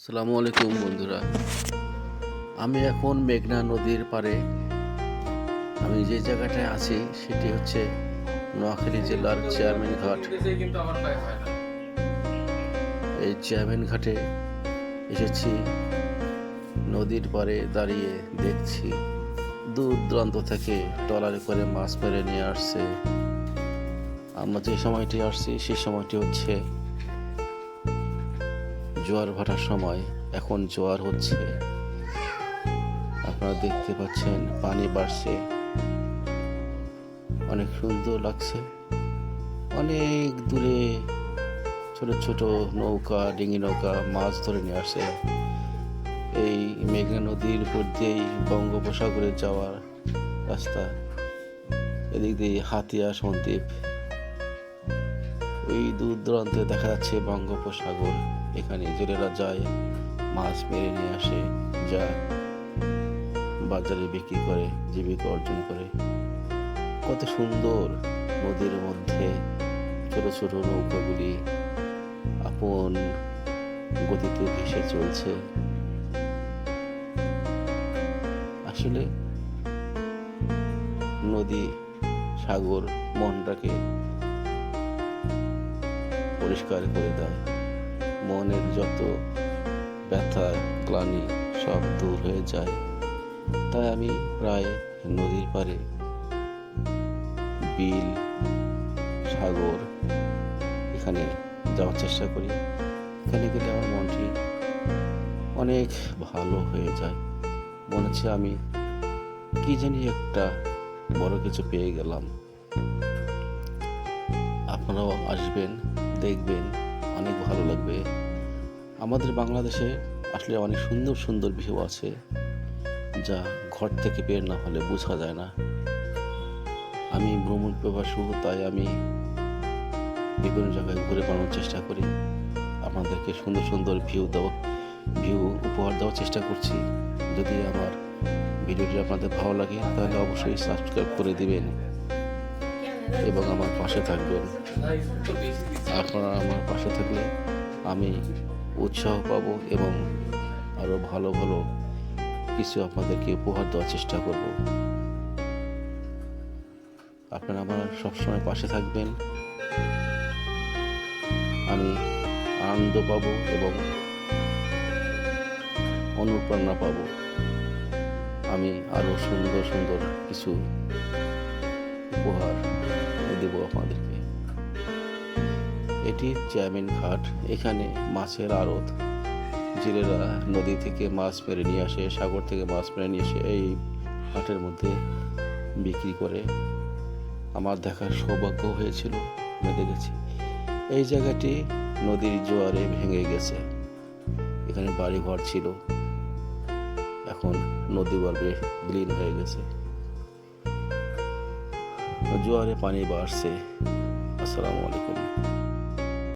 আসসালামু আলাইকুম বন্ধুরা। আমি এখন মেঘনা নদীর পাড়ে। আমি যে জায়গাটায় আছি সেটি হচ্ছে নোয়াখালী জেলার চেয়ারম্যান ঘাট। এই চেয়ারম্যান ঘাটে এসেছি। নদীর পাড়ে দাঁড়িয়ে দেখছি দূর দূরান্ত থেকে ট্রলারে করে মাছ মেরে নিয়ে আসছে। আমরা যে সময়টি আসছি সেই সময়টি হচ্ছে জোয়ার ভাটার সময়। এখন জোয়ার হচ্ছে, আপনারা দেখতে পাচ্ছেন পানি বাড়ছে, অনেক সুন্দর লাগছে। অনেক দূরে ছোট ছোট নৌকা, ডিঙি নৌকা মাছ ধরে নিয়ে আসে। এই মেঘনা নদীর উপর দিয়েই বঙ্গোপসাগরে যাওয়ার রাস্তা। এদিক দিয়ে হাতিয়া সন্দ্বীপ, ওই দূর দূরান্তে দেখা যাচ্ছে বঙ্গোপসাগর। এখানে জেলেরা যায়, মাছ মেরে নিয়ে আসে, যা বাজারে বিক্রি করে জীবিকা অর্জন করে। কত সুন্দর নদীর মধ্যে ছোট ছোট নৌকাগুলি আপন গতিতে ভেসে চলছে। আসলে নদী, সাগর মনটাকে পরিষ্কার করে দেয়। মনের যত ব্যথা, গ্লানি সব দূর হয়ে যায়। তাই আমি প্রায় নদীর পাড়ে, বিল, সাগর এখানে যাওয়ার চেষ্টা করি। এখানে গেলে আমার মনটি অনেক ভালো হয়ে যায়। মনে হচ্ছে আমি কি জানি একটা বড় কিছু পেয়ে গেলাম। আপনারাও আসবেন, দেখবেন, অনেক ভালো লাগবে। আমাদের বাংলাদেশে আসলে অনেক সুন্দর সুন্দর ভিউ আছে, যা ঘর থেকে বের না হলে বোঝা যায় না। আমি ভ্রমণ প্রবাসী, তাই আমি বিভিন্ন জায়গায় ঘুরে বেড়ানোর চেষ্টা করি। আপনাদেরকে সুন্দর সুন্দর ভিউ উপহার দেওয়ার চেষ্টা করছি। যদি আমার ভিডিওটি আপনাদের ভালো লাগে তাহলে অবশ্যই সাবস্ক্রাইব করে দিবেন এবং আমার পাশে থাকবেন। আপনারা আমার পাশে থাকলে আমি উৎসাহ পাবো এবং আরো ভালো ভালো কিছু আপনাদেরকে উপহার দেওয়ার চেষ্টা করব। আপনারা আমার সবসময় পাশে থাকবেন, আমি আনন্দ পাবো এবং অনুপ্রেরণা পাবো। আমি আরো সুন্দর সুন্দর কিছু উপহার দেব আপনাদেরকে। এটি চেয়ারম্যান ঘাট। এখানে মাছের আড়ত। জেলেরা নদী থেকে মাছ মেরে নিয়ে আসে, সাগর থেকে মাছ মেরে নিয়ে এসে এই হাটের মধ্যে বিক্রি করে। আমার দেখার সৌভাগ্য হয়েছিল, আমি দেখেছি। এই জায়গাটি নদীর জোয়ারে ভেঙে গেছে। এখানে বাড়ি ঘর ছিল, এখন নদী গর্ভে বিলীন হয়ে গেছে। জোয়ারে পানি বাড়ছে। আসসালামু আলাইকুম।